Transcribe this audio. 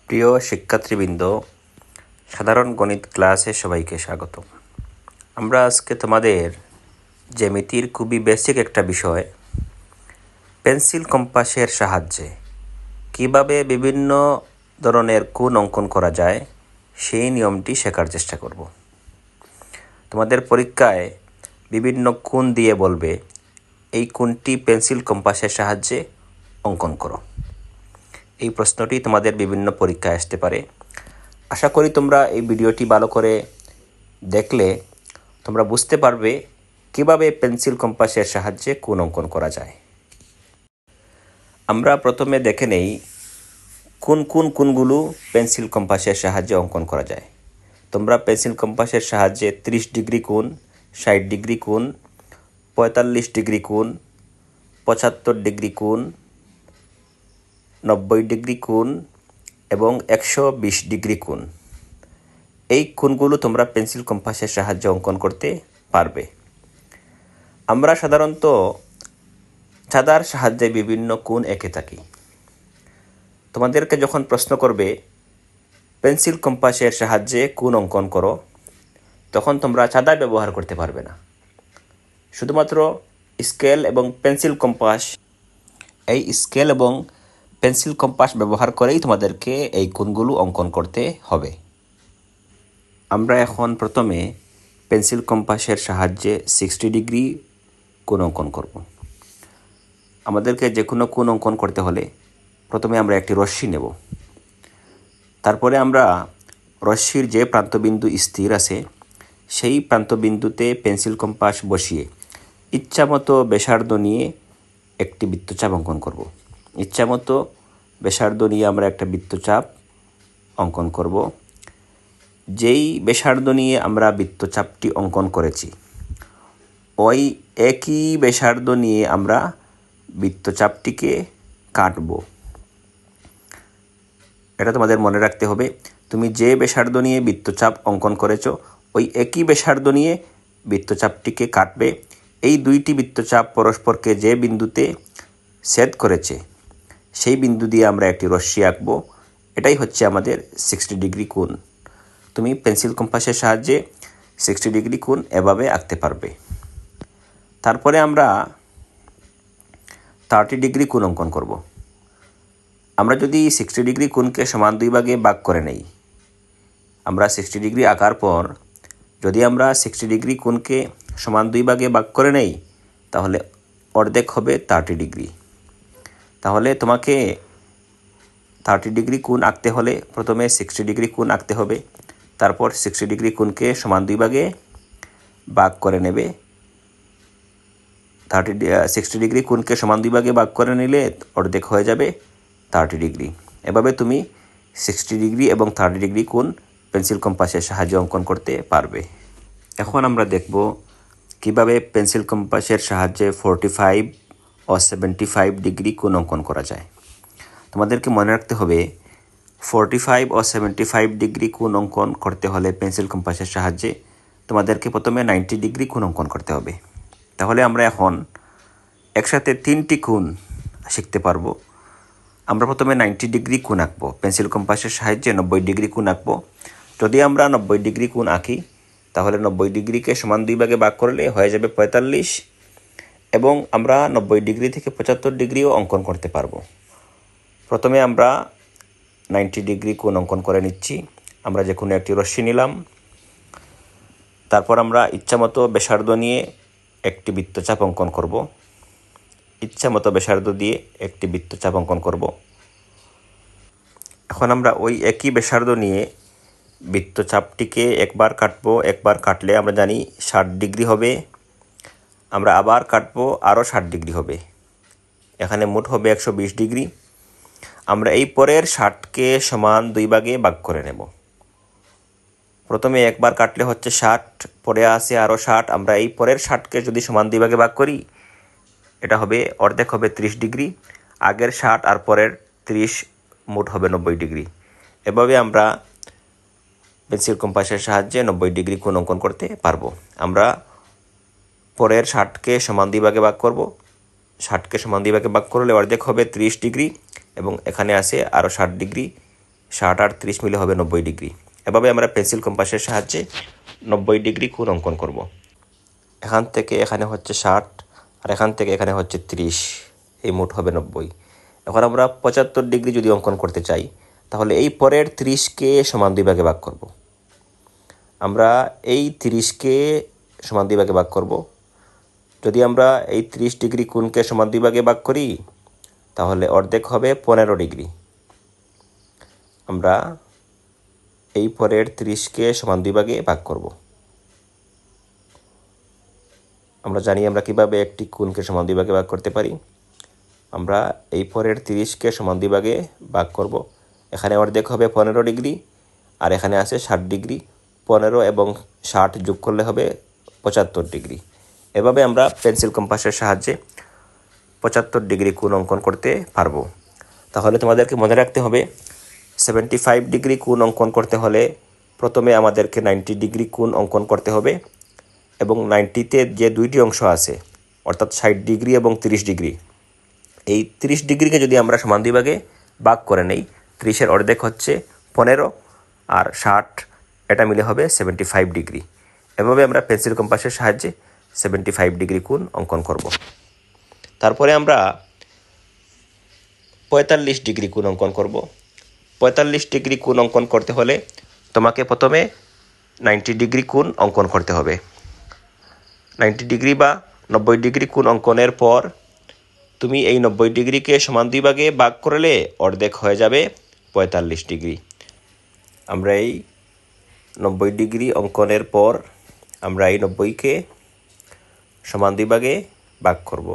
প্রিয় শিক্ষার্থীবৃন্দ, সাধারণ গণিত ক্লাসে সবাইকে স্বাগত। আমরা আজকে তোমাদের জ্যামিতির খুবই বেসিক একটা বিষয়, পেন্সিল কম্পাসের সাহায্যে কিভাবে বিভিন্ন ধরনের কোণ অঙ্কন করা যায় সেই নিয়মটি শেখার চেষ্টা করব। তোমাদের পরীক্ষায় বিভিন্ন কোণ দিয়ে বলবে এই কোণটি পেন্সিল কম্পাসের সাহায্যে অঙ্কন করো। এই প্রশ্নটি তোমাদের বিভিন্ন পরীক্ষায় আসতে পারে। আশা করি তোমরা এই ভিডিওটি ভালো করে দেখলে তোমরা বুঝতে পারবে কিভাবে পেন্সিল কম্পাসের সাহায্যে কোণ অঙ্কন করা যায়। আমরা প্রথমে দেখে নেই কোন কোণগুলো পেন্সিল কম্পাসের সাহায্যে অঙ্কন করা যায়। তোমরা পেন্সিল কম্পাসের সাহায্যে 30 ডিগ্রি কোণ, 60 ডিগ্রি কোণ, 45 ডিগ্রি কোণ, 75 ডিগ্রি কোণ, 90 ডিগ্রি কোণ এবং 120 ডিগ্রি কোণ, এই কোণগুলো তোমরা পেন্সিল কম্পাসের সাহায্যে অঙ্কন করতে পারবে। আমরা সাধারণত চাঁদার সাহায্যে বিভিন্ন কোণ এঁকে থাকি। তোমাদেরকে যখন প্রশ্ন করবে পেন্সিল কম্পাসের সাহায্যে কোণ অঙ্কন করো, তখন তোমরা চাঁদা ব্যবহার করতে পারবে না। শুধুমাত্র স্কেল এবং পেন্সিল কম্পাস, এই স্কেল এবং পেন্সিল কম্পাস ব্যবহার করেই তোমাদেরকে এই কোণগুলো অঙ্কন করতে হবে। আমরা এখন প্রথমে পেন্সিল কম্পাসের সাহায্যে 60 ডিগ্রি কোণ অঙ্কন করব। আমাদেরকে যে কোনো কোণ অঙ্কন করতে হলে প্রথমে আমরা একটি রশ্মি নেব। তারপরে আমরা রশ্মির যে প্রান্তবিন্দু স্থির আছে সেই প্রান্তবিন্দুতে পেন্সিল কম্পাস বসিয়ে ইচ্ছামতো ব্যাসার্ধ নিয়ে একটি বৃত্তচাপ অঙ্কন করব। ইচ্ছামতো ব্যাসার্ধ নিয়ে আমরা একটা বৃত্তচাপ অঙ্কন করব। যেই ব্যাসার্ধ নিয়ে আমরা বৃত্তচাপটি অঙ্কন করেছি ওই একই ব্যাসার্ধ নিয়ে আমরা বৃত্তচাপটিকে কাটব। এটা তোমাদের মনে রাখতে হবে, তুমি যে ব্যাসার্ধ নিয়ে বৃত্তচাপ অঙ্কন করেছো ওই একই ব্যাসার্ধ নিয়ে বৃত্তচাপটিকে কাটবে। এই দুইটি বৃত্তচাপ পরস্পরকে যে বিন্দুতে ছেদ করেছে সেই বিন্দু দিয়ে আমরা একটি রশ্মি আঁকবো। এটাই হচ্ছে আমাদের 60 ডিগ্রি কোণ। তুমি পেন্সিল কম্পাসের সাহায্যে 60 ডিগ্রি কোণ এভাবে আঁকতে পারবে। তারপরে আমরা 30 ডিগ্রি কোণ অঙ্কন করব। আমরা যদি 60 ডিগ্রি কোণকে সমান দুই ভাগে ভাগ করে নেই, আমরা 60 ডিগ্রি আঁকার পর যদি আমরা 60 ডিগ্রি কোণকে সমান দুই ভাগে ভাগ করে নেই তাহলে অর্ধেক হবে 30 ডিগ্রি। তাহলে তোমাকে 30 ডিগ্রি কোণ আঁকতে হলে প্রথমে 60 ডিগ্রি কোণ আঁকতে হবে, তারপর 60 ডিগ্রি কোণকে সমান দুই ভাগে ভাগ করে নেবে। 60 ডিগ্রি কোণকে সমান দুই ভাগে ভাগ করে নিলে অর্ধেক হয়ে যাবে 30 ডিগ্রি। এভাবে তুমি 60 ডিগ্রি এবং 30 ডিগ্রি কোণ পেন্সিল কম্পাসের সাহায্যে অঙ্কন করতে পারবে। এখন আমরা দেখব কিভাবে পেন্সিল কম্পাসের সাহায্যে 45 ও 75 ডিগ্রি কোণ অঙ্কন করা যায়। তোমাদেরকে মনে রাখতে হবে 45 ও 75 ডিগ্রি কোণ অঙ্কন করতে হলে পেন্সিল কম্পাসের সাহায্যে তোমাদেরকে প্রথমে 90 ডিগ্রি কোণ অঙ্কন করতে হবে। তাহলে আমরা এখন একসাথে 3টি কোণ শিখতে পারবো। আমরা প্রথমে 90 ডিগ্রি কোণ আঁকবো, পেন্সিল কম্পাসের সাহায্যে 90 ডিগ্রি কোণ আঁকবো। যদি আমরা 90 ডিগ্রি কোণ আঁকি তাহলে 90 ডিগ্রিকে সমান দুই ভাগে ভাগ করলে হয়ে যাবে 45 এবং আমরা 90 ডিগ্রি থেকে 75 ডিগ্রিও অঙ্কন করতে পারবো। প্রথমে আমরা 90 ডিগ্রি কোণ অঙ্কন করে নিচ্ছি। আমরা যে কোনো একটি রশ্মি নিলাম, তারপর আমরা ইচ্ছামতো ব্যাসার্ধ নিয়ে একটি বৃত্তচাপ অঙ্কন করব। ইচ্ছামতো ব্যাসার্ধ দিয়ে একটি বৃত্তচাপ অঙ্কন করব। এখন আমরা ওই একই ব্যাসার্ধ নিয়ে বৃত্তচাপটিকে একবার কাটবো। একবার কাটলে আমরা জানি 60 ডিগ্রি হবে। আমরা আবার কাটবো, আরও 60 ডিগ্রি হবে। এখানে মোট হবে 120 ডিগ্রি। আমরা এই পরের 60কে সমান দুই ভাগে ভাগ করে নেব। প্রথমে একবার কাটলে হচ্ছে 60, পরে আসে আরও 60। আমরা এই পরের 60কে যদি সমান দুই ভাগে ভাগ করি এটা হবে অর্ধেক হবে 30 ডিগ্রি। আগের 60 আর পরের 30 মোট হবে 90 ডিগ্রি। এভাবে আমরা পেন্সিল কম্পাসের সাহায্যে 90 ডিগ্রি কোণ অঙ্কন করতে পারবো। আমরা পরের 60কে সমান দুই ভাগে ভাগ করব। 60কে সমান দুই ভাগে ভাগ করলে অর্ধেক হবে 30 ডিগ্রি এবং এখানে আসে আরও 60 ডিগ্রি 60 আর 30 মিলে হবে 90 ডিগ্রি। এভাবে আমরা পেন্সিল কম্পাসের সাহায্যে 90 ডিগ্রি কোণ অঙ্কন করব। এখান থেকে এখানে হচ্ছে 60 আর এখান থেকে এখানে হচ্ছে 30, এই মোট হবে 90। এখন আমরা 75 ডিগ্রি যদি অঙ্কন করতে চাই তাহলে এই পরের 30কে সমান 2 ভাগে ভাগ করব। আমরা এই 30কে সমান 2 ভাগে ভাগ করব। যদি আমরা এই 30 ডিগ্রি কোণকে সমান 2 ভাগে ভাগ করি তাহলে অর্ধেক হবে 15 ডিগ্রি। আমরা এই পরের 30কে সমান 2 ভাগে ভাগ করব। আমরা জানি আমরা কিভাবে একটি কোণকে সমান 2 ভাগে ভাগ করতে পারি। আমরা এই পরের 30কে সমান 2 ভাগে ভাগ করব। এখানে অর্ধেক হবে 15 ডিগ্রি আর এখানে আছে 60 ডিগ্রি। 15 এবং 60 যোগ করলে হবে 75 ডিগ্রি। এভাবে আমরা পেন্সিল কম্পাসের সাহায্যে 75 ডিগ্রি কোণ অঙ্কন করতে পারবো। তাহলে তোমাদেরকে মনে রাখতে হবে 75 ডিগ্রি কোণ অঙ্কন করতে হলে প্রথমে আমাদেরকে 90 ডিগ্রি কোণ অঙ্কন করতে হবে এবং 90তে যে দুইটি অংশ আছে অর্থাৎ 60 ডিগ্রি এবং 30 ডিগ্রি, এই 30 ডিগ্রিকে যদি আমরা সমান 2 ভাগে ভাগ করে নেই, 30-এর অর্ধেক হচ্ছে 15 আর 60 এটা মিলে হবে 75 ডিগ্রি। এভাবে আমরা পেন্সিল কম্পাসের সাহায্যে 75 ডিগ্রি কোণ অঙ্কন করব। তারপরে আমরা 45 ডিগ্রি কোণ অঙ্কন করব। 45 ডিগ্রি কোণ অঙ্কন করতে হলে তোমাকে প্রথমে 90 ডিগ্রি কোণ অঙ্কন করতে হবে। 90 ডিগ্রি বা 90 ডিগ্রি কোণ অঙ্কনের পর তুমি এই 90 ডিগ্রিকে সমান 2 ভাগে ভাগ করলে অর্ধেক হয়ে যাবে 45 ডিগ্রি। আমরা এই 90 ডিগ্রি অঙ্কনের পর আমরা এই 90কে সমান 2 ভাগে ভাগ করব।